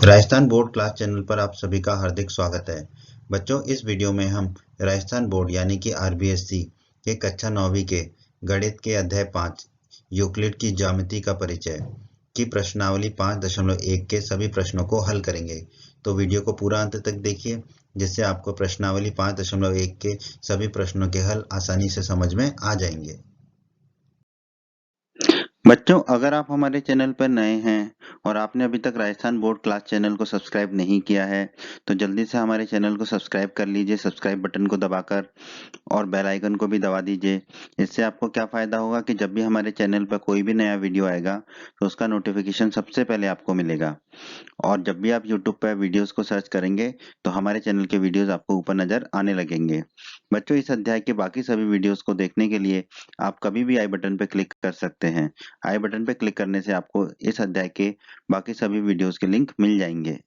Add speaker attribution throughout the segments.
Speaker 1: Rajasthan board class channel पर आप सभी का हार्दिक स्वागत है। बच्चों, इस वीडियो में हम राजस्थान बोर्ड यानी कि आरबीएससी के कक्षा 9वीं के गणित के अध्याय 5 यूक्लिड की ज्यामिति का परिचय की प्रश्नावली 5.1 के सभी प्रश्नों को हल करेंगे। तो वीडियो को पूरा अंत तक देखिए, जिससे आपको प्रश्नावली 5.1 के सभी प्रश्नों के हल आसानी से समझ में आ जाएंगे। बच्चों, अगर आप हमारे चैनल पर नए हैं और आपने अभी तक राजस्थान बोर्ड क्लास चैनल को सब्सक्राइब नहीं किया है, तो जल्दी से हमारे चैनल को सब्सक्राइब कर लीजिए, सब्सक्राइब बटन को दबाकर, और बेल आइकन को भी दबा दीजिए। इससे आपको क्या फायदा होगा कि जब भी हमारे चैनल पर कोई भी नया वीडियो आएगा तो उसका नोटिफिकेशन सबसे पहले आपको मिलेगा। और जब भी आप यूट्यूब पर वीडियोस को सर्च करेंगे तो हमारे चैनल के वीडियोस आपको ऊपर नजर आने लगेंगे। बच्चों, इस अध्याय के बाकी सभी वीडियोस को देखने के लिए आप कभी भी आई बटन पर क्लिक कर सकते हैं। आई बटन पर क्लिक करने से आपको इस अध्याय के बाकी सभी वीडियोस के लिंक मिल जाएंगे।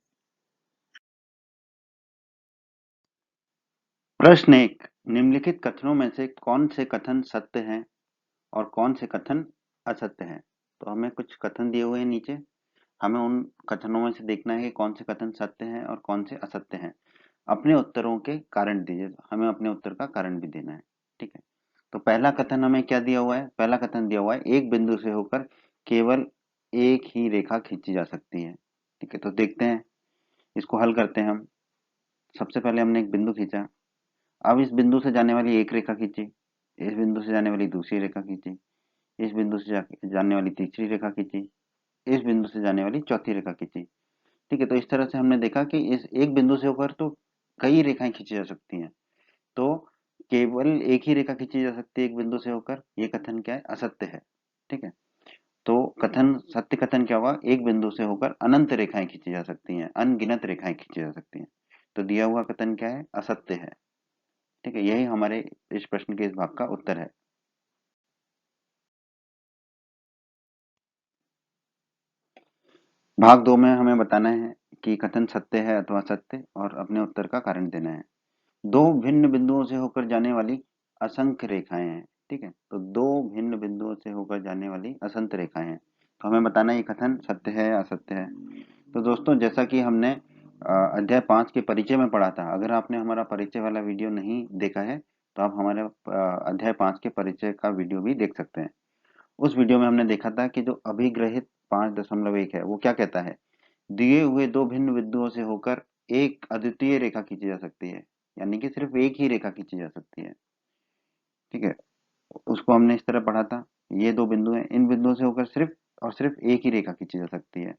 Speaker 1: प्रश्न 1, निम्नलिखित कथनों में से कौन से कथन सत्य हैं और कौन से कथन असत्य हैं? तो हमें कुछ कथन दिए हुए हैं नीचे, हमें उन कथनों में से देखना है कि कौन से कथन सत्य हैं और कौन से असत्य हैं। अपने उत्तरों के कारण दीजिए, हमें अपने उत्तर का कारण भी देना है। ठीक है, तो पहला कथन हमें क्या दिया हुआ है? पहला कथन दिया हुआ है, एक बिंदु से होकर केवल एक ही रेखा खींची जा सकती है। ठीक है, तो देखते हैं, इसको हल करते हैं हम। सबसे पहले हमने एक बिंदु खींचा, अब इस बिंदु से जाने वाली एक रेखा खींची, इस बिंदु से जाने वाली दूसरी रेखा खींची, इस बिंदु से जाने वाली तीसरी रेखा खींची, इस बिंदु से जाने वाली चौथी रेखा खींची। ठीक है, तो इस तरह से हमने देखा कि इस एक बिंदु से होकर तो कई रेखाएं खींची जा सकती हैं, तो केवल एक ही रेखा खींची जा सकती है एक बिंदु से होकर, ये कथन क्या है? असत्य है। ठीक है, तो कथन सत्य कथन क्या हुआ? एक बिंदु से होकर अनंत रेखाएं खींची जा सकती हैं, अनगिनत रेखाएं खींची जा सकती हैं। तो दिया हुआ कथन क्या है? असत्य है। ठीक है, यही हमारे इस प्रश्न के इस भाग का उत्तर है। भाग 2 में हमें बताना है कि कथन सत्य है अथवा असत्य, और अपने उत्तर का कारण देना है। दो भिन्न बिंदुओं से होकर जाने वाली असंख्य रेखाएं हैं। ठीक है, तो दो भिन्न बिंदुओं से होकर जाने वाली असंख्य रेखाएं हैं, तो हमें बताना है ये कथन सत्य है या असत्य है। तो दोस्तों, जैसा कि हमने अध्याय 5 के परिचय में पढ़ा था, अगर आपने हमारा परिचय वाला वीडियो नहीं देखा है तो आप हमारे अध्याय 5 के परिचय का वीडियो भी देख सकते हैं। उस वीडियो में हमने देखा था कि जो अभिग्रहित 5.1 है वो क्या कहता है? दिए हुए दो भिन्न बिंदुओं से होकर एक अद्वितीय रेखा खींची जा सकती है, यानी कि सिर्फ एक ही रेखा खींची जा सकती है। ठीक है, उसको हमने इस तरह पढ़ा था, ये दो बिंदु हैं, इन बिंदुओं से होकर सिर्फ और सिर्फ एक ही रेखा खींची जा सकती है।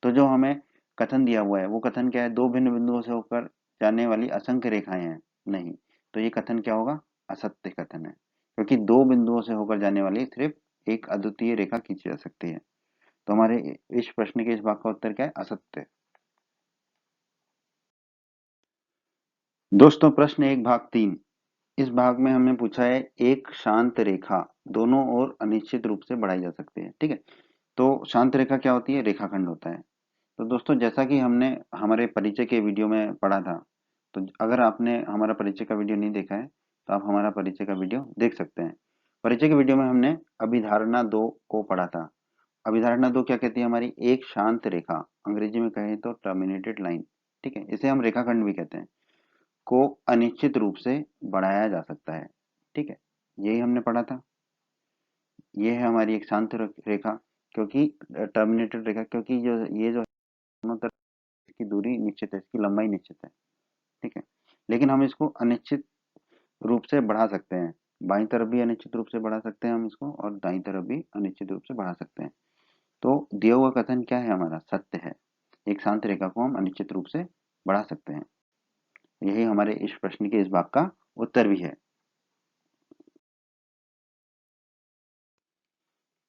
Speaker 1: तो जो हमें कथन दिया हुआ है वो कथन क्या है? दो भिन्न बिंदुओं से होकर जाने वाली असंख्य रेखाएं हैं। नहीं, तो ये कथन क्या होगा? असत्य कथन है, क्योंकि दो बिंदुओं से होकर जाने वाली सिर्फ एक अद्वितीय रेखा खींची जा सकती है। तो हमारे इस प्रश्न के इस भाग का उत्तर क्या है? असत्य। दोस्तों, प्रश्न 1 भाग 3, इस भाग में हमें पूछा है एक शांत रेखा दोनों ओर अनिश्चित रूप से बढ़ाई जा सकती है। ठीक है, तो शांत रेखा क्या होती है? रेखाखंड होता है। तो दोस्तों, जैसा कि हमने हमारे परिचय के वीडियो में पढ़ा था, तो अगर आपने हमारा परिचय का वीडियो नहीं देखा है तो आप हमारा परिचय का वीडियो देख सकते हैं। परिचय के वीडियो में हमने अभिधारणा 2 को पढ़ा था। अभिधारणा 2 क्या कहती है? हमारी एक शांत रेखा, अंग्रेजी में कहें तो टर्मिनेटेड लाइन, ठीक है, इसे हम रेखाखंड भी कहते हैं, को अनिश्चित रूप से बढ़ाया जा सकता है। ठीक है, यही हमने पढ़ा था। ये है हमारी एक शांत रेखा, क्योंकि टर्मिनेटेड रेखा, क्योंकि जो ये जो दोनों तरफ इसकी दूरी निश्चित है, इसकी लंबाई निश्चित है। ठीक है, लेकिन हम इसको अनिश्चित रूप से बढ़ा सकते हैं, बाईं तरफ भी अनिश्चित रूप से बढ़ा सकते हैं हम इसको, और दाईं तरफ भी अनिश्चित रूप से बढ़ा सकते हैं। तो दिया हुआ कथन क्या है? हमारा सत्य है, एक शांत रेखा को हम अनिश्चित रूप से बढ़ा सकते हैं। यही हमारे इस प्रश्न के इस भाग का उत्तर भी है।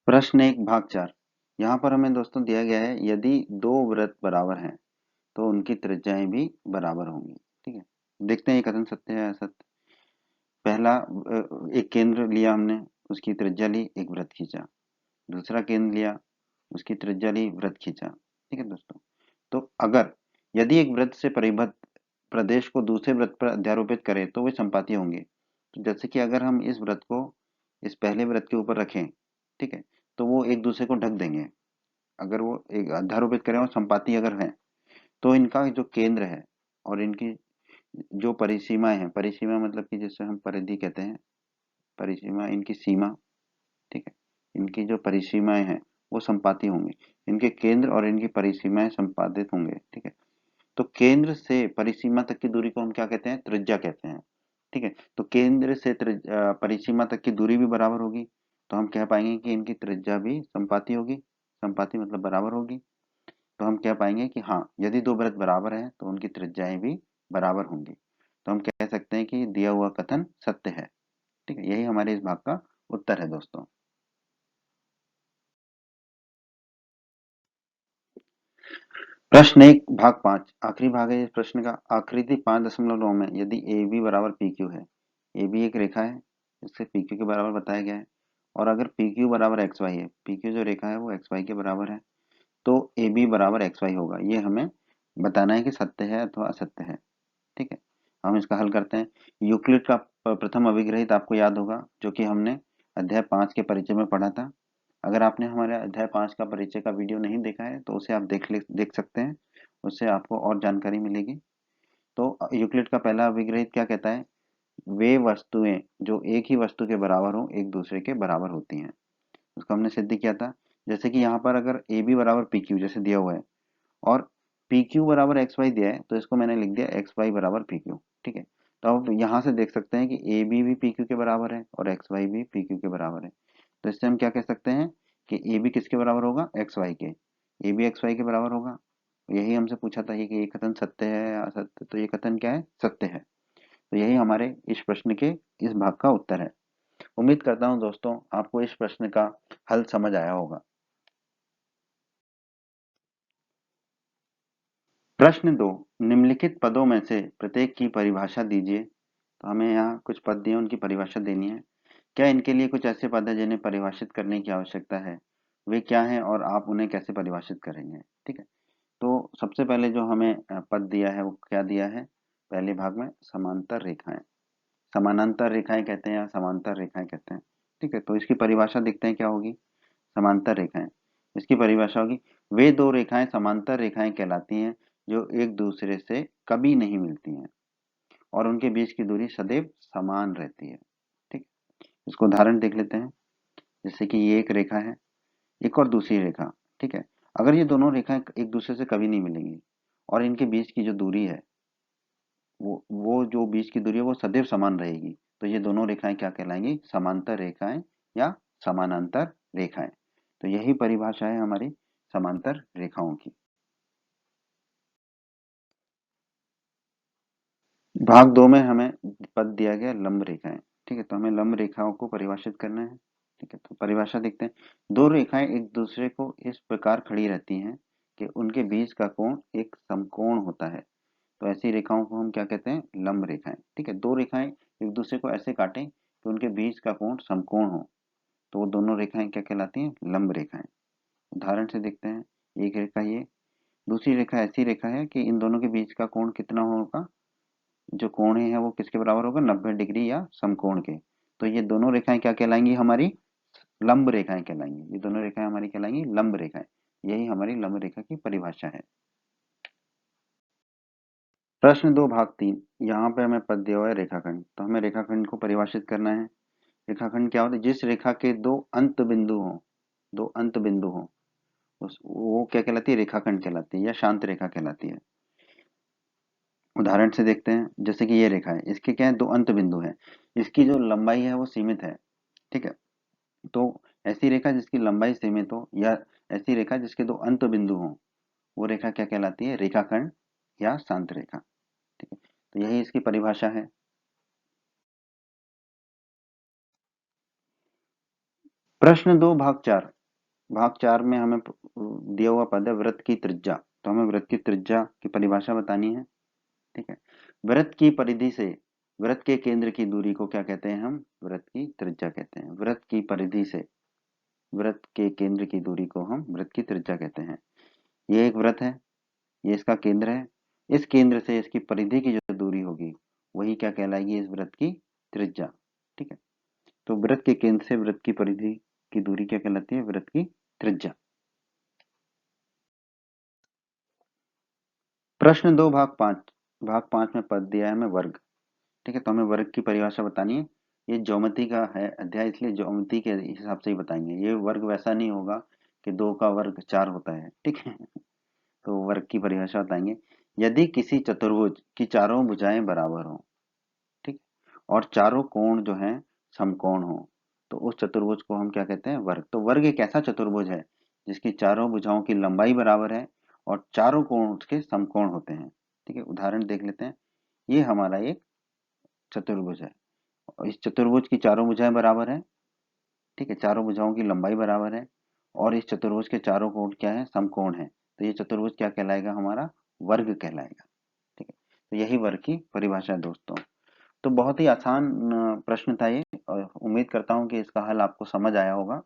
Speaker 1: प्रश्न 1 भाग 4, यहाँ पर हमें दोस्तों दिया गया है यदि दो वृत्त बराबर हैं तो उनकी त्रिज्याएं भी बराबर होंगी। ठीक है, देखते हैं ये कथन सत्य है या असत्य। पहला, एक केंद्र लिया हमने, उसकी त्रिज्या ली, एक वृत्त खींचा। दूसरा केंद्र लिया, उसकी त्रिज्या ली, वृत्त खींचा। ठीक है दोस्तों, तो अगर यदि एक वृत्त से परिबद्ध प्रदेश को दूसरे वृत्त पर अध्यारोपित करें तो वे संपाती होंगे। तो जैसे कि अगर हम इस वृत्त को इस पहले वृत्त के ऊपर रखें, ठीक है, तो वो एक दूसरे को ढक देंगे। अगर वो एक अध्यारोपित करें और संपाती अगर है, तो इनका जो केंद्र है और इनकी जो परिसीमाएं हैं, परिसीमा मतलब कि जिसे हम परिधि कहते हैं, परिसीमा इनकी सीमा, ठीक है, इनकी जो परिसीमाएं हैं वो संपाती होंगी, इनके केंद्र और इनकी परिसीमाएं संपादित होंगे, ठीक है। तो केंद्र से परिसीमा तक की दूरी को हम क्या कहते हैं, त्रिज्या कहते हैं, ठीक है। तो केंद्र से परिसीमा तक की दूरी भी बराबर होगी, तो हम कह पाएंगे कि इनकी त्रिज्या भी संपाती होगी, संपाती मतलब बराबर होगी। तो हम कह पाएंगे कि हाँ, यदि दो वृत्त बराबर हैं तो उनकी त्रिज्याएं भी बराबर होंगी। तो हम कह सकते हैं कि दिया हुआ कथन सत्य है, ठीक है। यही हमारे इस भाग का उत्तर है दोस्तों। प्रश्न एक भाग 5 आखिरी भाग है इस प्रश्न का। आकृति 5.9 में यदि ए बी बराबर पी क्यू है, ए बी एक रेखा है, इससे पी क्यू के बराबर बताया गया है, और अगर पी क्यू बराबर एक्स वाई है, पी क्यू जो रेखा है वो एक्स वाई के बराबर है, तो ए बी बराबर एक्स वाई होगा। ये हमें बताना है कि सत्य है अथवा असत्य है, ठीक है। हम इसका हल करते हैं। यूक्लिड का प्रथम अभिग्रहित आपको याद होगा, जो कि हमने अध्याय 5 के परिचय में पढ़ा था। अगर आपने हमारे अध्याय 5 का परिचय का वीडियो नहीं देखा है तो उसे आप देख सकते हैं, उससे आपको और जानकारी मिलेगी। तो यूक्लिड का पहला अभिग्रहित क्या कहता है, वे वस्तुएं जो एक ही वस्तु के बराबर हो एक दूसरे के बराबर होती हैं। उसको हमने सिद्ध किया था। जैसे कि यहाँ पर अगर ए बी बराबर पी क्यू जैसे दिया हुआ है, और पी क्यू बराबर एक्स वाई दिया है, तो इसको मैंने लिख दिया एक्स वाई बराबर पी क्यू, ठीक है। तो अब यहाँ से देख सकते हैं कि ए बी भी पी क्यू के बराबर है और एक्स वाई भी पी क्यू के बराबर है। तो इससे हम क्या कह सकते हैं कि ए बी किसके बराबर होगा, एक्स वाई के। ए बी एक्स वाई के बराबर होगा। यही हमसे पूछा था कि ये कथन सत्य है या असत्य, तो ये कथन क्या है, सत्य है। तो यही हमारे इस प्रश्न के इस भाग का उत्तर है। उम्मीद करता हूँ दोस्तों आपको इस प्रश्न का हल समझ आया होगा। प्रश्न 2, निम्नलिखित पदों में से प्रत्येक की परिभाषा दीजिए। तो हमें यहाँ कुछ पद दिए, उनकी परिभाषा देनी है। क्या इनके लिए कुछ ऐसे पद हैं जिन्हें परिभाषित करने की आवश्यकता है, वे क्या हैं और आप उन्हें कैसे परिभाषित करेंगे, ठीक है। तो सबसे पहले जो हमें पद दिया है वो क्या दिया है, पहले भाग में समांतर रेखाएं, समानांतर रेखाएं कहते हैं या समांतर रेखाएं कहते हैं, ठीक है। तो इसकी परिभाषा देखते हैं क्या होगी। समांतर रेखाएं, इसकी परिभाषा होगी, वे दो रेखाएं समांतर रेखाएं कहलाती हैं जो एक दूसरे से कभी नहीं मिलती हैं और उनके बीच की दूरी सदैव समान रहती है, ठीक। इसको उदाहरण देख लेते हैं। जैसे कि ये एक रेखा है, एक और दूसरी रेखा, ठीक है। अगर ये दोनों रेखाएं एक दूसरे से कभी नहीं मिलेंगी और इनके बीच की जो दूरी है, वो जो बीच की दूरी है वो सदैव समान रहेगी, तो ये दोनों रेखाएं क्या कहलाएंगी, समांतर रेखाएं या समानांतर रेखाएं। तो यही परिभाषा है हमारी समांतर रेखाओं की। भाग 2 में हमें पद दिया गया लंब रेखाएं, ठीक है। तो हमें लंब रेखाओं को परिभाषित करना है, ठीक है। तो परिभाषा देखते हैं। दो रेखाएं एक दूसरे को इस प्रकार खड़ी रहती हैं कि उनके बीच का कोण एक समकोण होता है, तो ऐसी रेखाओं को हम क्या कहते हैं, लंब रेखाएं, ठीक है। दो रेखाएं एक दूसरे को ऐसे काटें कि उनके बीच का कोण समकोण हो, तो वो दोनों रेखाएं क्या कहलाती हैं, लंब रेखाएं। उदाहरण से देखते हैं। एक रेखा ये, दूसरी रेखा ऐसी रेखा है कि इन दोनों के बीच का कोण कितना होगा, जो कोण है वो किसके बराबर होगा, 90 डिग्री या समकोण के। तो ये दोनों रेखाएं क्या कहलाएंगी, हमारी लंब रेखाएं कहलाएंगी। ये दोनों रेखाएं हमारी कहलाएंगी लंब रेखाएं। यही हमारी लंब रेखा की परिभाषा है। प्रश्न 2 भाग 3, यहाँ पे हमें पद दिया हुआ है रेखाखंड। तो हमें रेखाखंड को परिभाषित करना है। रेखाखंड क्या होता है, जिस रेखा के दो अंत बिंदु हों, दो अंत बिंदु हों, उस वो क्या कहलाती है, रेखाखंड कहलाती है या शांत रेखा कहलाती है। उदाहरण से देखते हैं। जैसे कि ये रेखा है, इसके क्या है, दो अंत बिंदु है, इसकी जो लंबाई है वो सीमित है, ठीक है। तो ऐसी रेखा जिसकी लंबाई सीमित हो या ऐसी रेखा जिसके दो अंत बिंदु हों, वो रेखा क्या कहलाती है, रेखाखंड या शांत रेखा, ठीक है। तो यही इसकी परिभाषा है। प्रश्न 2 भाग 4, भाग 4 में हमें दिया हुआ पद है वृत्त की त्रिज्या। तो हमें वृत्त की त्रिज्या की परिभाषा बतानी है, ठीक है। वृत्त की परिधि से वृत्त के केंद्र की दूरी को क्या कहते हैं, हम वृत्त की त्रिज्या कहते हैं। वृत्त की परिधि से वृत्त के केंद्र की दूरी को हम वृत्त की त्रिज्या कहते हैं। ये एक वृत्त है, ये इसका केंद्र है, इस केंद्र से इसकी परिधि की जो दूरी होगी वही क्या कहलाएगी, इस वृत्त की त्रिज्या, ठीक है। तो वृत्त के केंद्र से वृत्त की परिधि की दूरी क्या कहलाती है, वृत्त की त्रिज्या। प्रश्न 2 भाग 5 में पद दिया है हमें वर्ग। ठीक है, तो हमें वर्ग की परिभाषा बतानी है। ये ज्योमेट्री का है अध्याय, इसलिए ज्योमेट्री के हिसाब से ही बताएंगे। ये वर्ग वैसा नहीं होगा कि 2 का वर्ग 4 होता है। ठीक है, तो वर्ग की परिभाषा बताएंगे। यदि किसी चतुर्भुज की चारों भुजाएं बराबर हो, ठीक, और चारों कोण जो हैं समकोण हो, तो उस चतुर्भुज को हम क्या कहते हैं? वर्ग। तो वर्ग एक ऐसा चतुर्भुज है जिसकी चारों भुजाओं की लंबाई बराबर है और चारों कोण उसके समकोण होते हैं। ठीक है, उदाहरण देख लेते हैं। ये हमारा एक चतुर्भुज है और इस चतुर्भुज की चारों भुजाएं बराबर है। ठीक है, चारों भुजाओं की लंबाई बराबर है और इस चतुर्भुज के चारों कोण क्या है? समकोण है। तो ये चतुर्भुज क्या कहलाएगा? हमारा वर्ग कहलाएगा। ठीक है, तो यही वर्ग की परिभाषा है दोस्तों। तो बहुत ही आसान प्रश्न था ये और उम्मीद करता हूँ कि इसका हल आपको समझ आया होगा।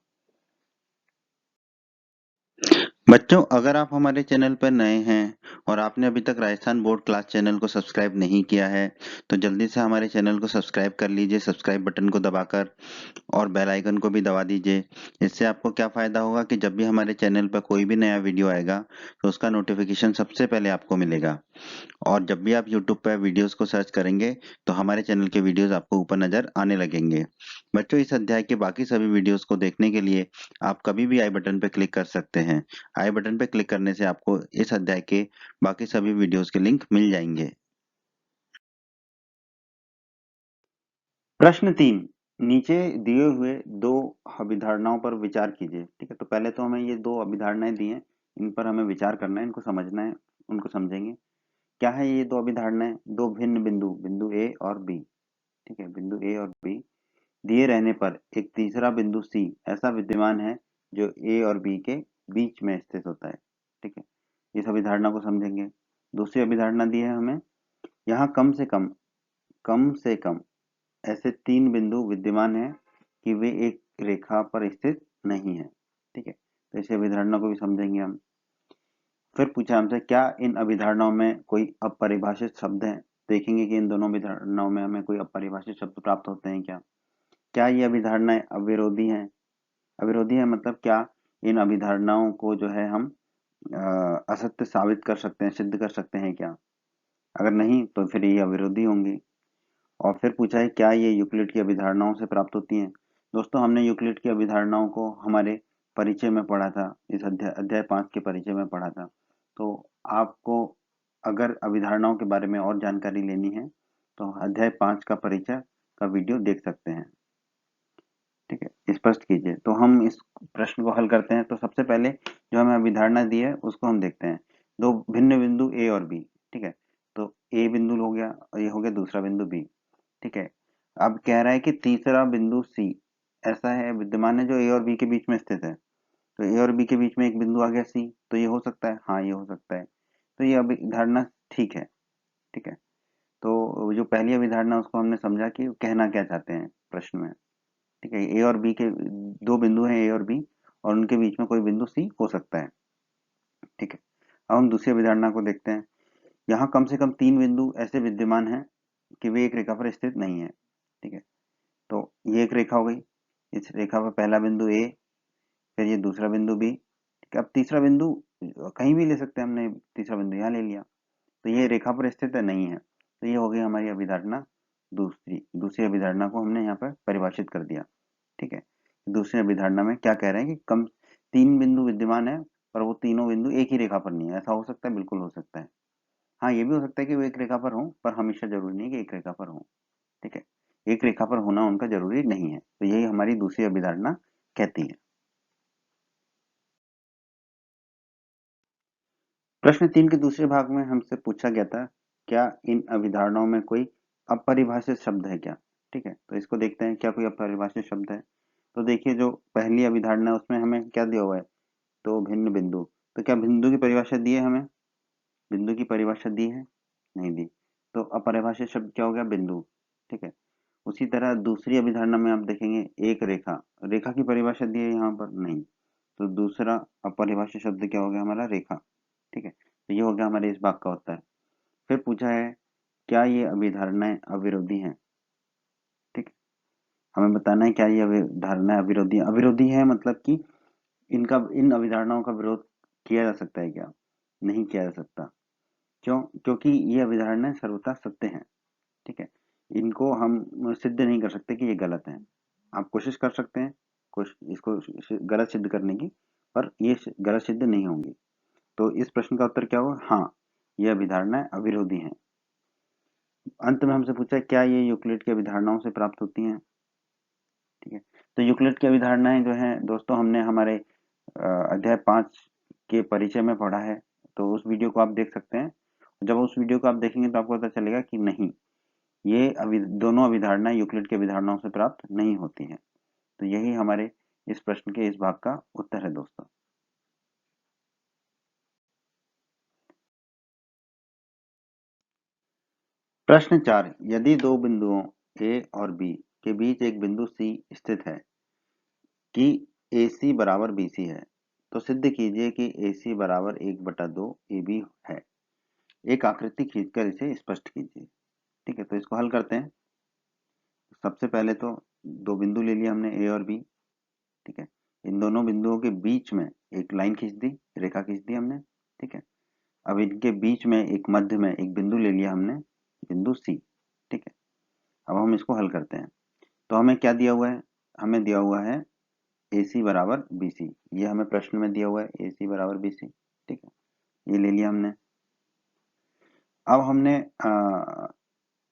Speaker 1: बच्चों, अगर आप हमारे चैनल पर नए हैं और आपने अभी तक राजस्थान बोर्ड क्लास चैनल को सब्सक्राइब नहीं किया है, तो जल्दी से हमारे चैनल को सब्सक्राइब कर लीजिए, सब्सक्राइब बटन को दबाकर, और बेल आइकन को भी दबा दीजिए। इससे आपको क्या फ़ायदा होगा कि जब भी हमारे चैनल पर कोई भी नया वीडियो आएगा, तो उसका नोटिफिकेशन सबसे पहले आपको मिलेगा। और जब भी आप YouTube पर वीडियोस को सर्च करेंगे, तो हमारे चैनल के वीडियोस आपको ऊपर नज़र आने लगेंगे। बच्चों, इस अध्याय के बाकी सभी वीडियोस को देखने के लिए आप कभी भी आई बटन पर क्लिक कर सकते हैं। आई बटन पर क्लिक करने से आपको इस अध्याय के बाकी सभी वीडियोस के लिंक मिल जाएंगे। प्रश्न 3, नीचे दिए हुए दो अभिधारणाओं पर विचार कीजिए। ठीक है, तो पहले तो हमें ये दो अभिधारणाएं दी हैं, इन पर हमें विचार करना है, इनको समझना है, उनको समझेंगे। क्या है ये दो अभिधारणाएं? दो भिन्न बिंदु, बिंदु ए और बी। ठीक है, बिंदु ए और बी दिए रहने पर एक तीसरा बिंदु सी ऐसा विद्यमान है जो ए और बी के बीच में स्थित होता है। ठीक है, इस अभिधारणा को समझेंगे। दूसरी अभिधारणा दी है हमें, यहाँ कम से कम ऐसे तीन बिंदु विद्यमान हैं कि वे एक रेखा पर स्थित नहीं है। ठीक है, तो इस अभिधारणा को भी समझेंगे हम। फिर पूछा हमसे, क्या इन अभिधारणाओं में कोई अपरिभाषित शब्द हैं? देखेंगे कि इन दोनों अभिधारणाओं में हमें कोई अपरिभाषित शब्द प्राप्त होते हैं क्या? क्या ये अभिधारणाएं अविरोधी हैं? अविरोधी है मतलब क्या इन अभिधारणाओं को जो है हम असत्य साबित कर सकते हैं, सिद्ध कर सकते हैं क्या? अगर नहीं तो फिर ये अविरोधी होंगी। और फिर पूछा है, क्या ये यूक्लिड की अभिधारणाओं से प्राप्त होती हैं? दोस्तों, हमने यूक्लिड की अभिधारणाओं को हमारे परिचय में पढ़ा था, इस अध्याय 5 के परिचय में पढ़ा था। तो आपको अगर अभिधारणाओं के बारे में और जानकारी लेनी है तो अध्याय 5 का परिचय का वीडियो देख सकते हैं। ठीक है, स्पष्ट कीजिए। तो हम इस प्रश्न को हल करते हैं। तो सबसे पहले जो हमें अभिधारणा दी है उसको हम देखते हैं। दो भिन्न बिंदु ए और बी। ठीक है, तो ए बिंदु हो गया और ये हो गया दूसरा बिंदु बी। ठीक है, अब कह रहा है कि तीसरा बिंदु सी ऐसा है विद्यमान है जो ए और बी के बीच में स्थित है। तो ए और बी के बीच में एक बिंदु आ गया सी, तो ये हो सकता है, हाँ ये हो सकता है। तो ये अभिधारणा ठीक है। ठीक है, तो जो पहली अभिधारणा उसको हमने समझा कि कहना क्या चाहते हैं प्रश्न में। ठीक है, ए और बी के दो बिंदु हैं, ए और बी, और उनके बीच में कोई बिंदु सी हो सकता है। ठीक है, अब हम दूसरी अभिधारणा को देखते हैं। यहाँ कम से कम तीन बिंदु ऐसे विद्यमान हैं कि वे एक रेखा पर स्थित नहीं है। ठीक है, तो ये एक रेखा हो गई, इस रेखा पर पहला बिंदु ए, फिर ये दूसरा बिंदु बी। ठीक है, अब तीसरा बिंदु कहीं भी ले सकते हैं, हमने तीसरा बिंदु यहाँ ले लिया, तो ये रेखा पर स्थित नहीं है। तो ये हो गई हमारी अभिधारणा दूसरी। दूसरी अभिधारणा को हमने यहाँ पर परिभाषित कर दिया। ठीक है, दूसरी अभिधारणा में क्या कह रहे हैं कि कम तीन बिंदु विद्यमान है पर वो तीनों बिंदु एक ही रेखा पर नहीं है। ऐसा हो सकता है? बिल्कुल हो सकता है। हाँ, ये भी हो सकता है कि वो एक रेखा पर हो, पर हमेशा जरूरी नहीं कि एक रेखा पर हो। ठीक है, एक रेखा पर होना उनका जरूरी नहीं है। तो यही हमारी दूसरी अभिधारणा कहती है। प्रश्न 3 के दूसरे भाग में हमसे पूछा गया था, क्या इन अभिधारणाओं में कोई अपरिभाषित शब्द है क्या? ठीक है, तो इसको देखते हैं, क्या कोई अपरिभाषित शब्द है? तो देखिए, जो पहली अभिधारणा है उसमें हमें क्या दिया हुआ है? तो भिन्न बिंदु। तो क्या बिंदु की परिभाषा दी है हमें? बिंदु की परिभाषा दी है? नहीं दी। तो अपरिभाषित शब्द क्या हो गया? बिंदु। ठीक है, उसी तरह दूसरी अभिधारणा में आप देखेंगे एक रेखा। रेखा की परिभाषा दी है यहाँ पर? नहीं। तो दूसरा अपरिभाषित शब्द क्या हो गया हमारा? रेखा। ठीक है, तो ये हो गया हमारे इस भाग का होता है। फिर पूछा है, क्या ये अभिधारणाएं अविरोधी हैं? ठीक है, हमें बताना है क्या ये अभिधारणाएं अविरोधी हैं। अविरोधी है मतलब कि इनका इन अभिधारणाओं का विरोध किया जा सकता है क्या? नहीं किया जा सकता। क्यों? क्योंकि ये अभिधारणाएं सर्वथा सत्य हैं, ठीक है। इनको हम सिद्ध नहीं कर सकते कि ये गलत है। आप कोशिश कर सकते हैं इसको गलत सिद्ध करने की, पर ये गलत सिद्ध नहीं होंगी। तो इस प्रश्न का उत्तर क्या होगा? हाँ, ये अभिधारणाएं अविरोधी हैं। अंत में हमसे पूछा क्या ये यूक्लिड की अभिधारणाओं से प्राप्त होती हैं, ठीक है। तो यूक्लिड की अभिधारणाएं जो हैं दोस्तों, हमने हमारे अध्याय 5 के परिचय में पढ़ा है, तो उस वीडियो को आप देख सकते हैं। जब उस वीडियो को आप देखेंगे तो आपको पता चलेगा कि नहीं, ये दोनों अभिधारणाएं यूक्लिड की अभिधारणाओं से प्राप्त नहीं होती हैं। तो यही हमारे इस प्रश्न के इस भाग का उत्तर है दोस्तों। प्रश्न 4, यदि दो बिंदुओं ए और बी के बीच एक बिंदु सी स्थित है कि AC बराबर BC है, तो सिद्ध कीजिए कि AC बराबर 1/2 AB है। एक आकृति खींचकर इसे स्पष्ट कीजिए, ठीक है। तो इसको हल करते हैं। सबसे पहले तो दो बिंदु ले लिया हमने A और B, ठीक है। इन दोनों बिंदुओं के बीच में एक लाइन खींच दी, रेखा खींच दी हमने, ठीक है। अब इनके बीच में एक मध्य में एक बिंदु ले लिया हमने, बिंदु C, ठीक है। अब हम इसको हल करते हैं। तो हमें क्या दिया हुआ है? हमें दिया हुआ है AC बराबर BC, ये हमें प्रश्न में दिया हुआ है AC बराबर BC, ठीक है। ये ले लिया हमने। अब हमने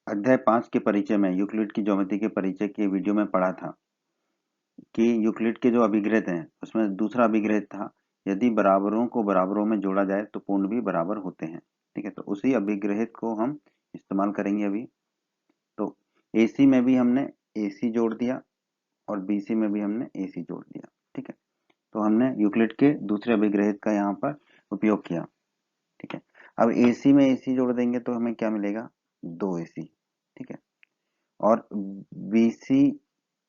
Speaker 1: अध्याय 5 के परिचय में यूक्लिड की ज्योमेट्री के परिचय के वीडियो में पढ़ा था कि यूक्लिड के जो अभिग्रहित हैं उसमें दूसरा अभिग्रहित था, यदि बराबरों को बराबरों में जोड़ा जाए तो पूर्ण भी बराबर होते हैं, ठीक है। तो उसी अभिग्रहित को हम इस्तेमाल करेंगे अभी। तो AC में भी हमने AC जोड़ दिया और BC में भी हमने AC जोड़ दिया, ठीक है। तो हमने यूक्लिड के दूसरे अभिग्रहित का यहाँ पर उपयोग किया, ठीक है। अब AC में AC जोड़ देंगे तो हमें क्या मिलेगा? 2AC, ठीक है। और BC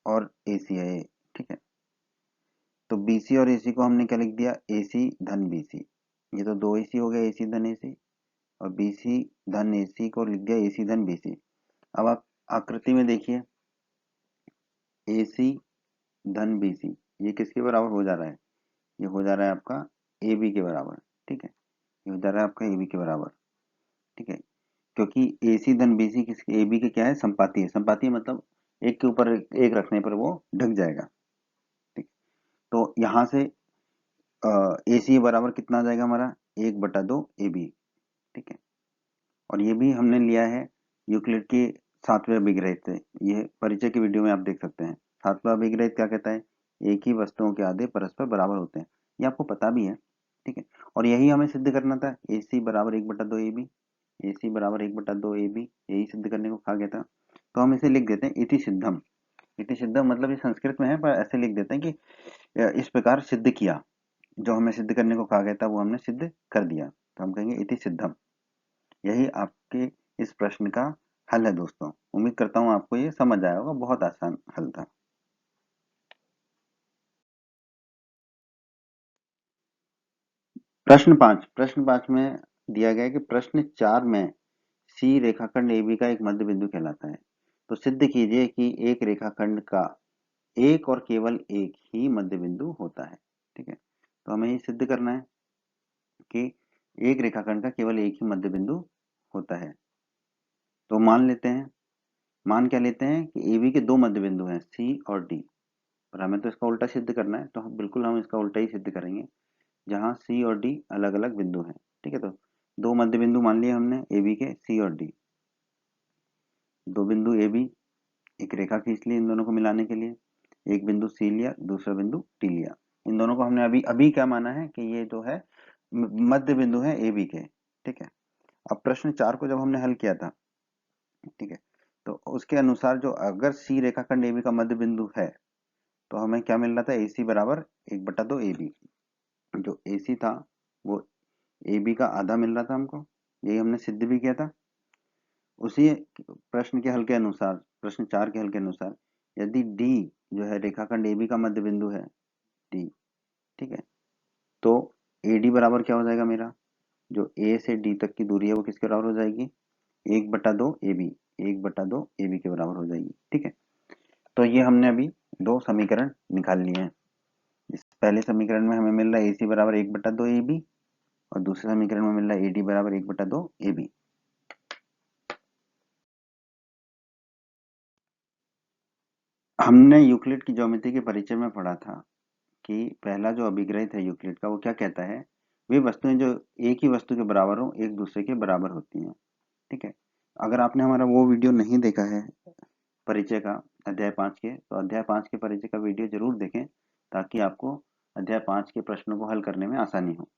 Speaker 1: और AC है, ठीक है। तो BC और AC को हमने क्या लिख दिया? AC धन BC। ये तो 2AC हो गया, AC धन AC, और BC धन AC को लिख दिया AC धन BC। अब आप आकृति में देखिए, AC धन BC ये किसके बराबर हो जा रहा है? ये हो जा रहा है आपका AB के बराबर, ठीक है। ये हो जा रहा है आपका AB के बराबर, ठीक है। क्योंकि AC धन BC किसके? AB के क्या है? संपाती है। संपाती मतलब एक के ऊपर एक रखने पर वो ढक जाएगा, ठीक। तो यहाँ से AC बराबर कितना आ जाएगा हमारा? 1/2 AB, ठीक है। और ये भी हमने लिया है यूक्लिड के 7वें अभिग्रहित से। ये परिचय की वीडियो में आप देख सकते हैं। 7वां अभिग्रहित क्या कहता है? एक ही वस्तुओं के आधे परस्पर बराबर होते हैं। ये आपको पता भी है, ठीक है। और यही हमें सिद्ध करना था, AC बराबर 1/2 AB, AC बराबर 1/2 AB, यही सिद्ध करने को कहा गया था। तो हम इसे लिख देते हैं इति सिद्धम। इति सिद्धम मतलब ये संस्कृत में है, पर ऐसे लिख देते हैं कि इस प्रकार सिद्ध किया। जो हमें सिद्ध करने को कहा गया था वो हमने सिद्ध कर दिया, तो हम कहेंगे इति सिद्धम। यही आपके इस प्रश्न का हल है दोस्तों। उम्मीद करता हूँ आपको ये समझ आया होगा, बहुत आसान हल था। प्रश्न 5 में दिया गया है कि प्रश्न 4 में सी रेखाखंड AB का एक मध्य बिंदु कहलाता है। तो सिद्ध कीजिए कि एक रेखाखंड का एक और केवल एक ही मध्य बिंदु होता है, ठीक है। तो हमें ये सिद्ध करना है कि एक रेखाखंड का केवल एक ही मध्य बिंदु होता है। तो मान क्या लेते हैं कि AB के दो मध्य बिंदु हैं, C और D। और हमें तो इसका उल्टा सिद्ध करना है, तो हम इसका उल्टा ही सिद्ध करेंगे, जहाँ C और D अलग अलग बिंदु हैं, ठीक है। तो दो मध्य बिंदु मान लिए हमने AB के, C और D। दो बिंदु AB, एक रेखा खींच ली इन दोनों को मिलाने के लिए, एक बिंदु C लिया, दूसरा बिंदु D लिया। इन दोनों को हमने अभी अभी क्या माना है कि ये जो है मध्य बिंदु है AB के, ठीक है। अब प्रश्न 4 को जब हमने हल किया था, ठीक है, तो उसके अनुसार जो अगर C रेखाखंड AB का मध्य बिंदु है तो हमें क्या मिल रहा था? AC बराबर 1/2 AB। जो AC था वो AB का आधा मिल रहा था हमको, यही हमने सिद्ध भी किया था। उसी प्रश्न के हल के अनुसार, प्रश्न 4 के हल के अनुसार, यदि D जो है रेखाखंड AB का मध्य बिंदु है, D, ठीक है, तो AD बराबर क्या हो जाएगा मेरा? जो A से D तक की दूरी है वो किसके बराबर हो जाएगी? 1/2 AB, 1/2 AB के बराबर हो जाएगी, ठीक है। तो ये हमने अभी दो समीकरण निकाल लिए हैं। इस पहले समीकरण में हमें मिल रहा है AC बराबर 1/2 AB, और दूसरे समीकरण में मिल रहा है AD बराबर 1/2 AB। हमने यूक्लिड की ज्योमेट्री के परिचय में पढ़ा था कि पहला जो अभिग्रहित है यूक्लिड का वो क्या कहता है, वे वस्तुएं जो एक ही वस्तु के बराबर हो एक दूसरे के बराबर होती हैं। ठीक है, अगर आपने हमारा वो वीडियो नहीं देखा है परिचय का अध्याय 5 के, तो अध्याय 5 के परिचय का वीडियो जरूर देखें ताकि आपको अध्याय 5 के प्रश्नों को हल करने में आसानी हो।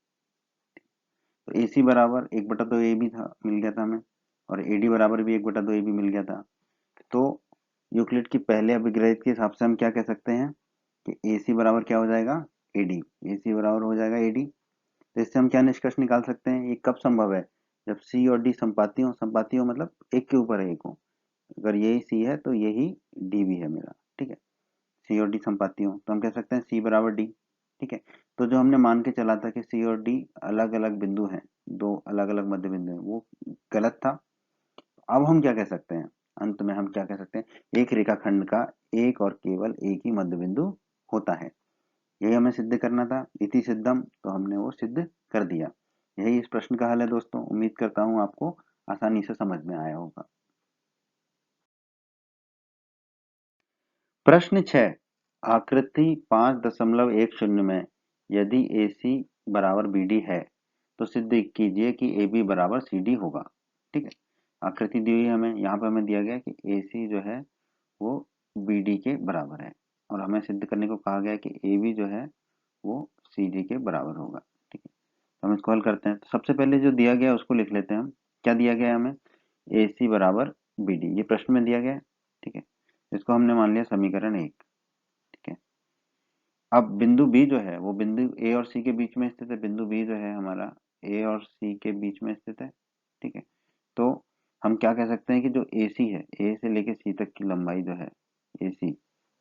Speaker 1: तो ए सी बराबर 1/2 ए बी था, मिल गया था हमें, और ए डी बराबर भी 1/2 ए बी मिल गया था। तो यूक्लिड की पहले अभिग्रहित के हिसाब से हम क्या कह सकते हैं कि ए सी बराबर क्या हो जाएगा, ए डी। ए सी बराबर हो जाएगा ए डी। तो इससे हम क्या निष्कर्ष निकाल सकते हैं, ये कब संभव है, जब सी और डी संपाती हो। संपाती हो मतलब एक के ऊपर एक हो। अगर यही सी है तो यही डी भी है मेरा। ठीक है, सी और डी संपाती हो तो हम कह सकते हैं सी बराबर डी। ठीक है, तो जो हमने मान के चला था कि सी और डी अलग अलग बिंदु हैं, दो अलग अलग मध्य बिंदु हैं, वो गलत था। अब हम क्या कह सकते हैं, अंत में हम क्या कह सकते हैं, एक रेखाखंड का एक और केवल एक ही मध्य बिंदु होता है। यही हमें सिद्ध करना था, इति सिद्धम, तो हमने वो सिद्ध कर दिया। यही इस प्रश्न का हल है दोस्तों। उम्मीद करता हूँ आपको आसानी से समझ में आया होगा। प्रश्न 6, आकृति 5.10 में यदि AC बराबर BD है तो सिद्ध कीजिए कि AB बराबर CD होगा। ठीक है, आकृति दी हुई है हमें, यहाँ पर हमें दिया गया है कि AC जो है वो BD के बराबर है, और हमें सिद्ध करने को कहा गया है कि AB जो है वो CD के बराबर होगा। ठीक है, तो हम इसको हल करते हैं। तो सबसे पहले जो दिया गया है उसको लिख लेते हैं हम। क्या दिया गया है हमें, AC बराबर BD, ये प्रश्न में दिया गया है। ठीक है, इसको हमने मान लिया समीकरण 1। ठीक है, अब बिंदु बी जो है वो बिंदु ए और सी के बीच में स्थित है। बिंदु बी जो है हमारा ए और सी के बीच में स्थित है। ठीक है, तो हम क्या कह सकते हैं कि जो ए सी है, ए से लेके सी तक की लंबाई जो है ए सी,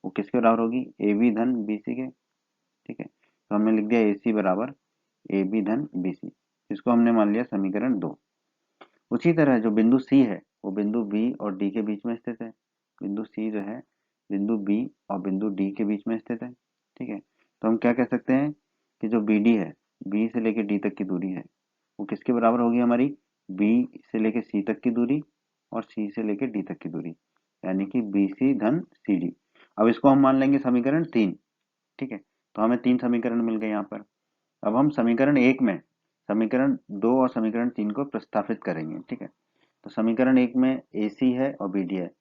Speaker 1: वो किसके बराबर होगी, ए बी धन बी सी के। ठीक है, तो हमने लिख दिया ए सी बराबर ए बी धन बी सी। इसको हमने मान लिया समीकरण 2। उसी तरह जो बिंदु सी है वो बिंदु बी और डी के बीच में स्थित है। बिंदु सी जो है बिंदु बी और बिंदु डी के बीच में स्थित है। ठीक है, तो हम क्या कह सकते हैं कि जो बी डी है, बी से लेके डी तक की दूरी है, वो किसके बराबर होगी हमारी, बी से लेके सी तक की दूरी और सी से लेके डी तक की दूरी, यानी कि बी सी धन सी डी। अब इसको हम मान लेंगे समीकरण 3। ठीक है, तो हमें 3 समीकरण मिल गए यहाँ पर। अब हम समीकरण 1 में समीकरण 2 और समीकरण 3 को प्रस्तावित करेंगे। ठीक है, तो समीकरण 1 में ए सी है और बी डी है,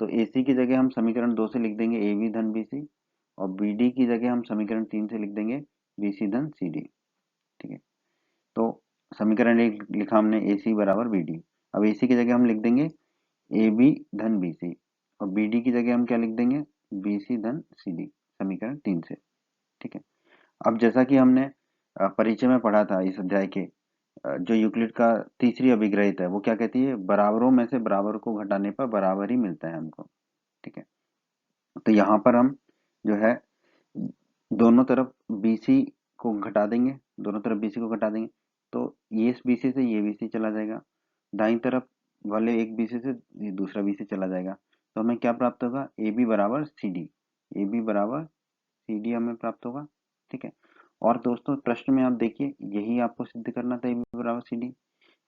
Speaker 1: तो ए सी की जगह हम समीकरण 2 से लिख देंगे ए बी धन बी सी, और बी डी की जगह हम समीकरण 3 से लिख देंगे बी सी धन सी डी। ठीक है, तो समीकरण 1 लिखा हमने ए सी बराबर बी डी। अब ए सी की जगह हम लिख देंगे ए बी धन बी सी, और बी डी की जगह हम क्या लिख देंगे, बी सी धन सी डी, समीकरण 3 से। ठीक है, अब जैसा कि हमने परिचय में पढ़ा था इस अध्याय के, जो यूक्लिड का तीसरी अभिग्रहित है वो क्या कहती है, बराबरों में से बराबर को घटाने पर बराबर ही मिलता है हमको। ठीक है, तो यहाँ पर हम जो है दोनों तरफ BC को घटा देंगे, दोनों तरफ BC को घटा देंगे, तो ये इस BC से ये BC चला जाएगा, दाईं तरफ वाले एक BC से ये दूसरा BC चला जाएगा। तो हमें क्या प्राप्त होगा, AB बराबर CD, AB बराबर CD हमें प्राप्त होगा। ठीक है, और दोस्तों प्रश्न में आप देखिए यही आपको सिद्ध करना था, AB बराबर CD।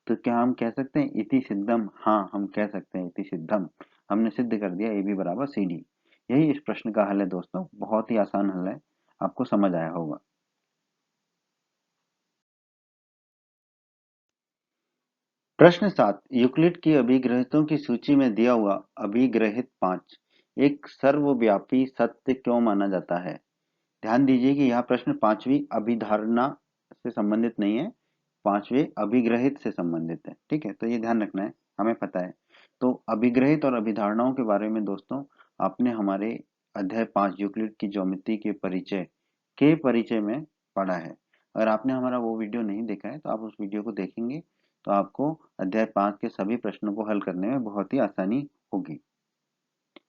Speaker 1: तो क्या हम कह सकते हैं इति सिद्धम, हाँ हम कह सकते हैं इति सिद्धम, हमने सिद्ध कर दिया AB बराबर CD। यही इस प्रश्न का हल है दोस्तों, बहुत ही आसान हल है, आपको समझ आया होगा। प्रश्न 7, यूक्लिड की अभिग्रहितों की सूची में दिया हुआ अभिग्रहित 5 एक सर्वव्यापी सत्य क्यों माना जाता है। ध्यान दीजिए कि यह प्रश्न पांचवी अभिधारणा से संबंधित नहीं है, पांचवे अभिग्रहित से संबंधित है। ठीक है, तो ये ध्यान रखना है, हमें पता है। तो अभिग्रहित और अभिधारणाओं के बारे में दोस्तों आपने हमारे अध्याय 5 यूक्लिड की ज्योमेट्री के परिचय में पढ़ा है। अगर आपने हमारा वो वीडियो नहीं देखा है तो आप उस वीडियो को देखेंगे तो आपको अध्याय 5 के सभी प्रश्नों को हल करने में बहुत ही आसानी होगी।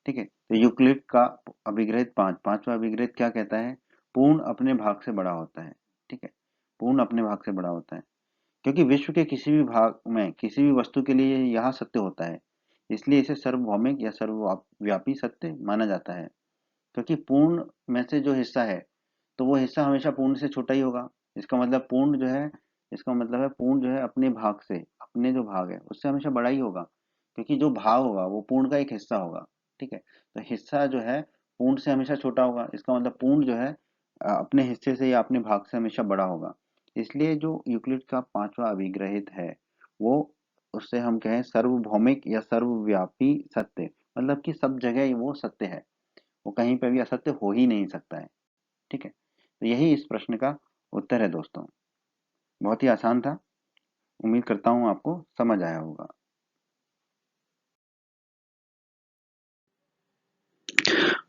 Speaker 1: ठीक है, तो यूक्लिड का अभिग्रहित 5, पांचवा अभिग्रहित क्या कहता है, पूर्ण अपने भाग से बड़ा होता है। ठीक है, पूर्ण अपने भाग से बड़ा होता है, क्योंकि विश्व के किसी भी भाग में किसी भी वस्तु के लिए यह सत्य होता है, इसलिए इसे सार्वभौमिक या सर्वव्यापी सत्य माना जाता है। क्योंकि पूर्ण में से जो हिस्सा है तो वो हिस्सा हमेशा पूर्ण से छोटा ही होगा। इसका मतलब पूर्ण जो है, इसका मतलब है पूर्ण जो है अपने भाग से, अपने जो भाग है उससे हमेशा बड़ा ही होगा, क्योंकि जो भाग होगा वो पूर्ण का एक हिस्सा होगा। ठीक है, तो हिस्सा जो है पूर्ण से हमेशा छोटा होगा। इसका मतलब पूर्ण जो है अपने हिस्से से या अपने भाग से हमेशा बड़ा होगा। इसलिए जो यूक्लिड का 5वां अभिग्रहित है वो, उससे हम कहें सर्वभौमिक या सर्वव्यापी सत्य, मतलब कि सब जगह वो सत्य है, वो कहीं पे भी असत्य हो ही नहीं सकता है। ठीक है, तो यही इस प्रश्न का उत्तर है दोस्तों। बहुत ही आसान था, उम्मीद करता हूँ आपको समझ आया होगा।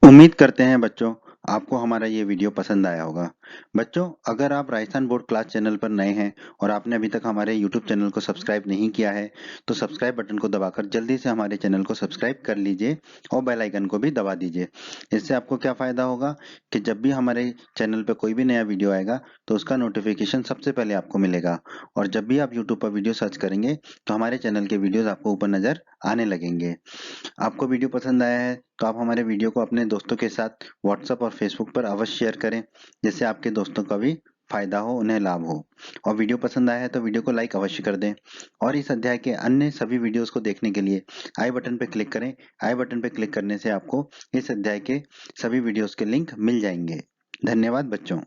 Speaker 1: उम्मीद करते हैं बच्चों आपको हमारा ये वीडियो पसंद आया होगा। बच्चों, अगर आप राजस्थान बोर्ड क्लास चैनल पर नए हैं और आपने अभी तक हमारे यूट्यूब चैनल को सब्सक्राइब नहीं किया है तो सब्सक्राइब बटन को दबाकर जल्दी से हमारे चैनल को सब्सक्राइब कर लीजिए और बेल आइकन को भी दबा दीजिए। इससे आपको क्या फ़ायदा होगा कि जब भी हमारे चैनल पर कोई भी नया वीडियो आएगा तो उसका नोटिफिकेशन सबसे पहले आपको मिलेगा, और जब भी आप यूट्यूब पर वीडियो सर्च करेंगे तो हमारे चैनल के वीडियोज़ आपको ऊपर नज़र आने लगेंगे। आपको वीडियो पसंद आया है तो आप हमारे वीडियो को अपने दोस्तों के साथ व्हाट्सएप और फेसबुक पर अवश्य शेयर करें, जिससे आपके दोस्तों का भी फायदा हो, उन्हें लाभ हो। और वीडियो पसंद आया है तो वीडियो को लाइक अवश्य कर दें, और इस अध्याय के अन्य सभी वीडियोस को देखने के लिए आई बटन पर क्लिक करें। आई बटन पर क्लिक करने से आपको इस अध्याय के सभी वीडियोस के लिंक मिल जाएंगे। धन्यवाद बच्चों।